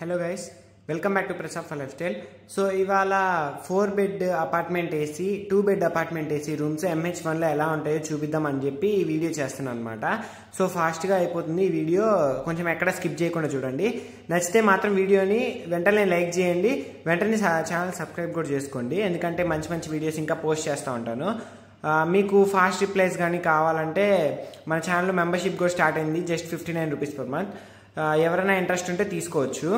Hello guys, welcome back to press of life style. So ఇవాళ 4 bed apartment AC 2 bed apartment AC rooms MH1లో ఎలా ఉంటాయో చూపిద్దామని చెప్పి ఈ వీడియో చేస్తున్నాను అనమాట. సో ఫాస్ట్గా అయిపోతుంది ఈ వీడియో, కొంచెం ఎక్కడ స్కిప్ చేయకుండా చూడండి. నచ్చితే మాత్రం వీడియోని వెంటనే లైక్ చేయండి, వెంటనే ఛానల్ సబ్స్క్రైబ్ కూడా చేసుకోండి, ఎందుకంటే మంచి మంచి వీడియోస్ ఇంకా పోస్ట్ చేస్తూ ఉంటాను. మీకు ఫాస్ట్ రిప్లైస్ కానీ కావాలంటే మన ఛానల్లో మెంబర్షిప్ కూడా స్టార్ట్ అయింది, జస్ట్ 59 రూపీస్ పర్ మంత్. ఎవరైనా ఇంట్రెస్ట్ ఉంటే తీసుకోవచ్చు.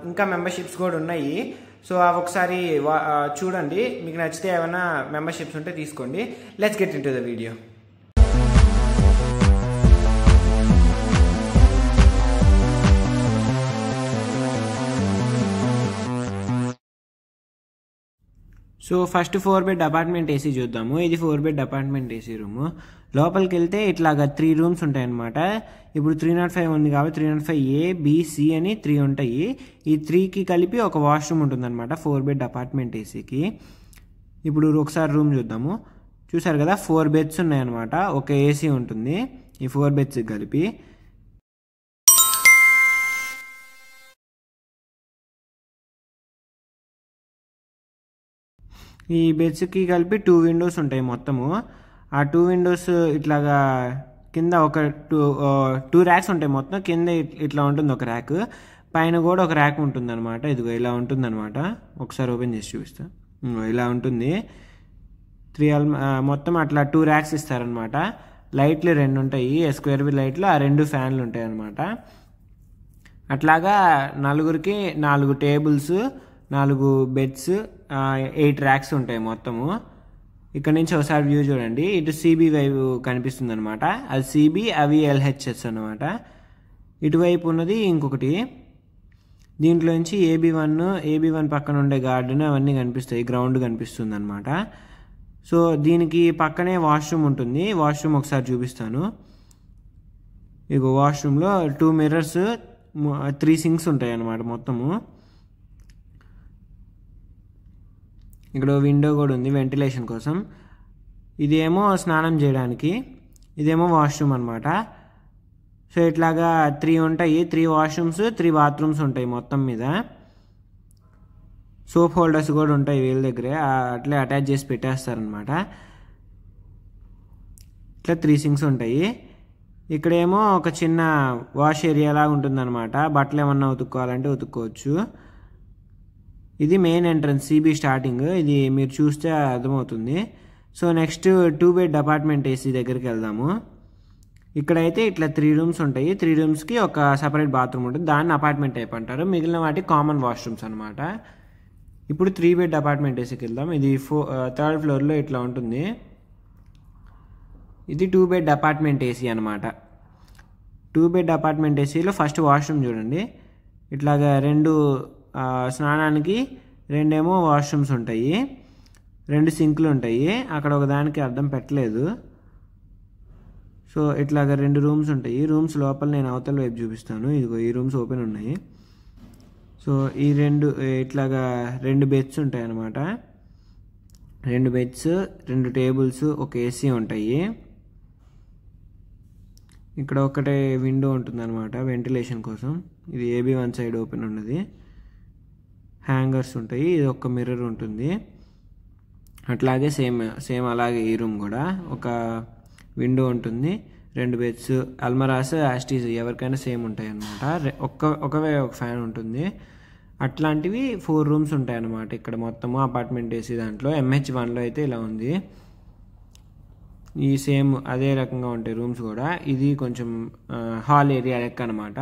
ఇంకా మెంబర్షిప్స్ కూడా ఉన్నాయి. సో అవి ఒకసారి చూడండి, మీకు నచ్చితే ఏమైనా మెంబర్షిప్స్ ఉంటే తీసుకోండి. Let's get in to the video. So first 4 bed apartment AC చూద్దాము. ఇది 4 బెడ్ అపార్ట్మెంట్ ఏసీ రూము. లోపలికి వెళ్తే ఇట్లాగా 3 రూమ్స్ ఉంటాయి అన్నమాట. ఇప్పుడు 305 ఉంది కాబట్టి 305A, B, C అని 3 ఉంటాయి. ఈ 3కి కలిపి ఒక వాష్రూమ్ ఉంటుంది అనమాట 4 బెడ్ అపార్ట్మెంట్ ఏసీకి. ఇప్పుడు ఒకసారి రూమ్ చూద్దాము. చూసారు కదా, 4 బెడ్స్ ఉన్నాయన్నమాట, ఒక ఏసీ ఉంటుంది ఈ 4 బెడ్స్ కలిపి. ఈ బెడ్స్కి కలిపి 2 విండోస్ ఉంటాయి మొత్తము. ఆ 2 విండోస్ ఇట్లాగా కింద ఒక 2 ర్యాక్స్ ఉంటాయి మొత్తం. కింద ఇట్లా ఉంటుంది ఒక ర్యాక్, పైన కూడా ఒక ర్యాక్ ఉంటుంది అనమాట. ఇదిగో ఇలా ఉంటుంది అనమాట. ఒకసారి ఓపెన్ చేసి చూపిస్తా. ఇలా ఉంటుంది. మొత్తం అట్లా 2 ర్యాక్స్ ఇస్తారనమాట. లైట్లు 2 ఉంటాయి, స్క్వేర్ బి లైట్లు, ఆ 2 ఫ్యాన్లు ఉంటాయి అనమాట. అట్లాగా 4కి 4 టేబుల్స్, 4 బెడ్స్, 8 ర్యాక్స్ ఉంటాయి మొత్తము. ఇక్కడ నుంచి ఒకసారి వ్యూ చూడండి. ఇటు సిబి వైపు కనిపిస్తుంది అనమాట, అది సిబి, అవి LHS అనమాట. ఇటువైపు ఉన్నది ఇంకొకటి. దీంట్లో నుంచి AB1 పక్కన ఉండే గార్డెన్ అవన్నీ కనిపిస్తాయి, గ్రౌండ్ కనిపిస్తుంది అనమాట. సో దీనికి పక్కనే వాష్రూమ్ ఉంటుంది. వాష్రూమ్ ఒకసారి చూపిస్తాను. ఇగో వాష్రూమ్లో 2 మిర్రర్స్, 3 సింక్స్ ఉంటాయి అన్నమాట మొత్తము. ఇక్కడ విండో కూడా ఉంది వెంటిలేషన్ కోసం. ఇదేమో స్నానం చేయడానికి, ఇదేమో వాష్రూమ్ అనమాట. సో ఇట్లాగా 3 ఉంటాయి, 3 వాష్రూమ్స్, 3 బాత్రూమ్స్ ఉంటాయి మొత్తం మీద. సోప్ హోల్డర్స్ కూడా ఉంటాయి వీళ్ళ దగ్గరే, అట్లే అటాచ్ చేసి పెట్టేస్తారనమాట. ఇట్లా 3 సింక్స్ ఉంటాయి. ఇక్కడేమో ఒక చిన్న వాష్ ఏరియా లాగా ఉంటుందన్నమాట. బట్టలు ఏమన్నా ఉతుక్కోవాలంటే ఉతుక్కోవచ్చు. ఇది మెయిన్ ఎంట్రన్స్, సిబి స్టార్టింగ్. ఇది మీరు చూస్తే అర్థమవుతుంది. So next 2 bed apartment AC దగ్గరికి వెళ్దాము. ఇక్కడైతే ఇట్లా 3 రూమ్స్ ఉంటాయి. 3 రూమ్స్కి ఒక సపరేట్ బాత్రూమ్ ఉంటుంది, దాన్ని అపార్ట్మెంట్ టైప్ అంటారు. మిగిలిన వాటి కామన్ వాష్రూమ్స్ అనమాట. ఇప్పుడు 3 బెడ్ అపార్ట్మెంట్ ఏసీకి వెళ్దాం. ఇది 3rd ఫ్లోర్లో ఇట్లా ఉంటుంది. ఇది 2 బెడ్ అపార్ట్మెంట్ ఏసీ అనమాట. 2 బెడ్ అపార్ట్మెంట్ ఏసీలో ఫస్ట్ వాష్రూమ్ చూడండి. ఇట్లాగా 2 స్నానానికి, 2 ఏమో వాష్రూమ్స్ ఉంటాయి, 2 సింక్లు ఉంటాయి. అక్కడ ఒక దానికి అర్థం పెట్టలేదు. సో ఇట్లాగా 2 రూమ్స్ ఉంటాయి. రూమ్స్ లోపల నేను అవతల వైపు చూపిస్తాను. ఇదిగో ఈ రూమ్స్ ఓపెన్ ఉన్నాయి. సో ఈ 2 ఇట్లాగా 2 బెడ్స్ ఉంటాయి అన్నమాట. 2 బెడ్స్, 2 టేబుల్స్, ఒక ఏసీ ఉంటాయి. ఇక్కడ ఒకటే విండో ఉంటుంది అనమాట వెంటిలేషన్ కోసం. ఇది AB1 సైడ్ ఓపెన్ ఉన్నది. హ్యాంగర్స్ ఉంటాయి, ఇది ఒక మిర్రర్ ఉంటుంది. అట్లాగే సేమ్ అలాగే ఈ రూమ్ కూడా ఒక విండో ఉంటుంది, 2 బెడ్స్, అల్మరాస్, యాస్టీస్ ఎవరికైనా సేమ్ ఉంటాయి అన్నమాట. ఒకవే ఒక ఫ్యాన్ ఉంటుంది. అట్లాంటివి 4 రూమ్స్ ఉంటాయి అన్నమాట ఇక్కడ మొత్తము అపార్ట్మెంట్ ఏసీ దాంట్లో. MH1లో అయితే ఇలా ఉంది. ఈ సేమ్ అదే రకంగా ఉంటాయి రూమ్స్ కూడా. ఇది కొంచెం హాల్ ఏరియా లెక్క అనమాట.